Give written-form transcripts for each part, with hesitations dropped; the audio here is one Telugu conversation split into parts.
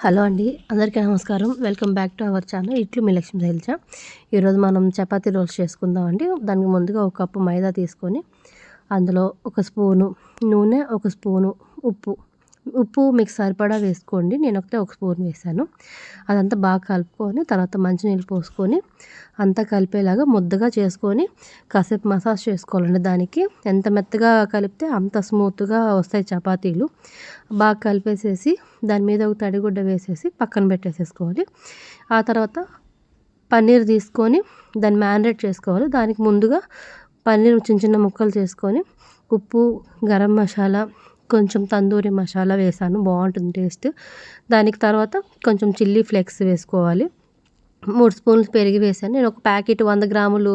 హలో అండి, అందరికీ నమస్కారం. Welcome back to our channel ఇట్లు మీ లక్ష్మి శైలజ. ఈరోజు మనం చపాతీ రోల్స్ చేసుకుందామండి. దానికి ముందుగా ఒక కప్పు మైదా తీసుకొని అందులో ఒక స్పూను నూనె, ఒక స్పూను ఉప్పు మీకు సరిపడా వేసుకోండి. నేను ఒక స్పూన్ వేసాను. అదంతా బాగా కలుపుకొని తర్వాత మంచినీళ్ళు పోసుకొని అంతా కలిపేలాగా ముద్దగా చేసుకొని కాసేపు మసాజ్ చేసుకోవాలండి. దానికి ఎంత మెత్తగా కలిపితే అంత స్మూత్గా వస్తాయి చపాతీలు. బాగా కలిపేసేసి దాని మీద ఒక తడిగుడ్డ వేసేసి పక్కన పెట్టేసేసుకోవాలి. ఆ తర్వాత పన్నీర్ తీసుకొని దాన్ని మ్యారినేట్ చేసుకోవాలి. దానికి ముందుగా పన్నీర్ చిన్న చిన్న ముక్కలు చేసుకొని ఉప్పు, గరం మసాలా, కొంచెం తందూరి మసాలా వేసాను, బాగుంటుంది టేస్ట్. దానికి తర్వాత కొంచెం చిల్లీ ఫ్లేక్స్ వేసుకోవాలి. 3 స్పూన్లు పెరుగు వేసాను. నేను ఒక ప్యాకెట్ 100 గ్రాములు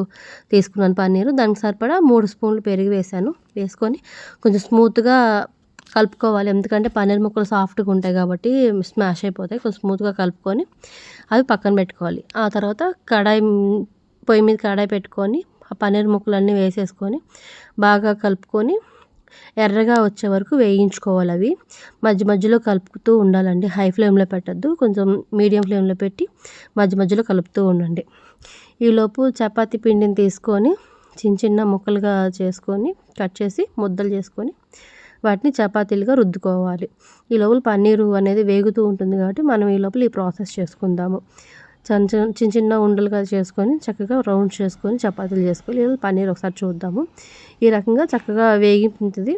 తీసుకున్నాను పన్నీరు. దానికి సరిపడా 3 స్పూన్లు పెరుగు వేసాను. వేసుకొని కొంచెం స్మూత్గా కలుపుకోవాలి. ఎందుకంటే పన్నీర్ ముక్కలు సాఫ్ట్గా ఉంటాయి కాబట్టి స్మాష్ అయిపోతాయి. కొంచెం స్మూత్గా కలుపుకొని అవి పక్కన పెట్టుకోవాలి. ఆ తర్వాత పొయ్యి మీద కడాయి పెట్టుకొని ఆ పన్నీర్ ముక్కలన్నీ వేసేసుకొని బాగా కలుపుకొని ఎర్రగా వచ్చే వరకు వేయించుకోవాలి. అవి మధ్య మధ్యలో కలుపుతూ ఉండాలండి. హై ఫ్లేమ్లో పెట్టద్దు, కొంచెం మీడియం ఫ్లేమ్లో పెట్టి మధ్య మధ్యలో కలుపుతూ ఉండండి. ఈలోపు చపాతీ పిండిని తీసుకొని చిన్న చిన్న ముక్కలుగా చేసుకొని కట్ చేసి ముద్దలు చేసుకొని వాటిని చపాతీలుగా రుద్దుకోవాలి. ఈ లోపల పన్నీరు అనేది వేగుతూ ఉంటుంది కాబట్టి మనం ఈ లోపల ఈ ప్రాసెస్ చేసుకుందాము. చిన్న చిన్న ఉండలుగా చేసుకొని చక్కగా రౌండ్ చేసుకొని చపాతీలు చేసుకోవాలి. పన్నీర్ ఒకసారి చూద్దాము. ఈ రకంగా చక్కగా వేగింటుంది.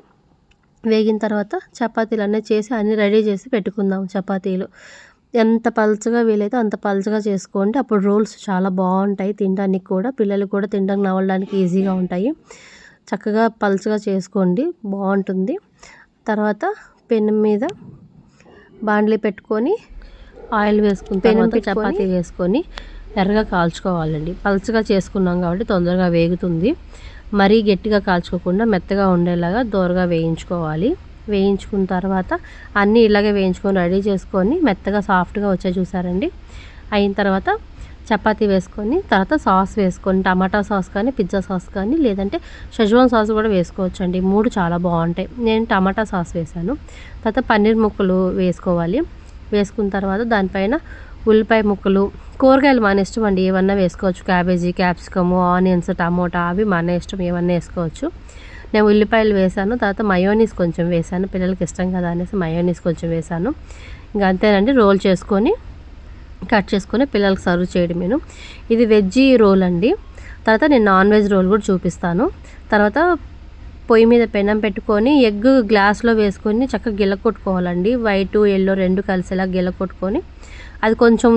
వేగిన తర్వాత చపాతీలు అన్నీ చేసి అన్నీ రెడీ చేసి పెట్టుకుందాము. చపాతీలు ఎంత పలుచగా వీలైతే అంత పలుచగా చేసుకోండి. అప్పుడు రోల్స్ చాలా బాగుంటాయి తినడానికి కూడా, పిల్లలకు కూడా తినడానికి నవలడానికి ఈజీగా ఉంటాయి. చక్కగా పలుచగా చేసుకోండి, బాగుంటుంది. తర్వాత పెనం మీద బాండ్లీ పెట్టుకొని ఆయిల్ వేసుకుని తర్వాత చపాతీ వేసుకొని ఎర్రగా కాల్చుకోవాలండి. పలుచగా చేసుకున్నాం కాబట్టి తొందరగా వేగుతుంది. మరీ గట్టిగా కాల్చుకోకుండా మెత్తగా ఉండేలాగా దోరగా వేయించుకోవాలి. వేయించుకున్న తర్వాత అన్నీ ఇలాగే వేయించుకొని రెడీ చేసుకొని మెత్తగా సాఫ్ట్గా వచ్చాయి చూసారండి. అయిన తర్వాత చపాతీ వేసుకొని తర్వాత సాస్ వేసుకొని టమాటా సాస్ కానీ, పిజ్జా సాస్ కానీ, లేదంటే షెజ్వాన్ సాస్ కూడా వేసుకోవచ్చు అండి. 3 చాలా బాగుంటాయి. నేను టమాటా సాస్ వేసాను. తర్వాత పన్నీర్ ముక్కలు వేసుకోవాలి. వేసుకున్న తర్వాత దానిపైన ఉల్లిపాయ ముక్కలు, కూరగాయలు మన ఇష్టం అండి, ఏమన్నా వేసుకోవచ్చు. క్యాబేజీ, క్యాప్సికము, ఆనియన్స్, టమోటా అవి మన ఇష్టం, ఏమన్నా వేసుకోవచ్చు. నేను ఉల్లిపాయలు వేసాను. తర్వాత మయోనీస్ కొంచెం వేసాను, పిల్లలకి ఇష్టం కదా అనేసి మయోనీస్ కొంచెం వేసాను. ఇంకా అంతేనండి. రోల్ చేసుకొని కట్ చేసుకొని పిల్లలకి సర్వ్ చేయడమేను. ఇది వెజ్ రోల్ అండి. తర్వాత నేను నాన్ వెజ్ రోల్ కూడా చూపిస్తాను. తర్వాత పొయ్యి మీద పెనం పెట్టుకొని ఎగ్ గ్లాస్లో వేసుకొని చక్కగా గిల్ల కొట్టుకోవాలండి. వైట్, ఎల్లో 2 కలిసేలా గిల్ల కొట్టుకొని అది కొంచెం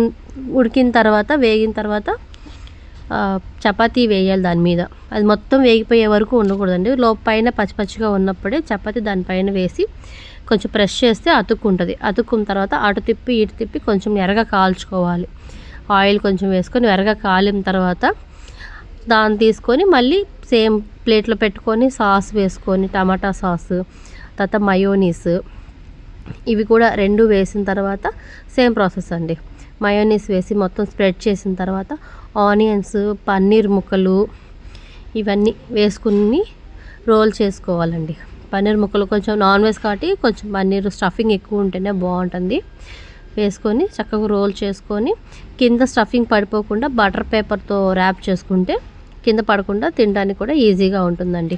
ఉడికిన తర్వాత వేగిన తర్వాత చపాతీ వేయాలి దాని మీద. అది మొత్తం వేగిపోయే వరకు ఉండకూడదండి. పైన పచ్చిగా ఉన్నప్పుడే చపాతీ దానిపైన వేసి కొంచెం ప్రెస్ చేస్తే అతుక్కుంటుంది. అతుక్కున్న తర్వాత అటు తిప్పి ఇటు తిప్పి కొంచెం ఎర్రగా కాల్చుకోవాలి. ఆయిల్ కొంచెం వేసుకొని ఎర్రగా కాలిన తర్వాత దాన్ని తీసుకొని మళ్ళీ సేమ్ ప్లేట్లో పెట్టుకొని సాస్ వేసుకొని టమాటా సాస్, తర్వాత మయోనీస్ ఇవి కూడా 2 వేసిన తర్వాత సేమ్ ప్రాసెస్ అండి. మయోనీస్ వేసి మొత్తం స్ప్రెడ్ చేసిన తర్వాత ఆనియన్స్, పన్నీర్ ముక్కలు ఇవన్నీ వేసుకుని రోల్ చేసుకోవాలండి. పన్నీర్ ముక్కలు కొంచెం నాన్ వెజ్ కాబట్టి కొంచెం పన్నీర్ స్టఫింగ్ ఎక్కువ ఉంటేనే బాగుంటుంది. వేసుకొని చక్కగా రోల్ చేసుకొని కింద స్టఫింగ్ పడిపోకుండా బటర్ పేపర్తో ర్యాప్ చేసుకుంటే కింద పడకుండా తినడానికి కూడా ఈజీగా ఉంటుందండి.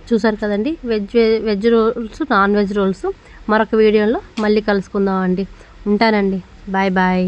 చూసారు కదండి, veg rolls, non veg rolls. మరొక వీడియోలో మళ్ళీ కలుసుకుందామండి. ఉంటానండి. Bye bye.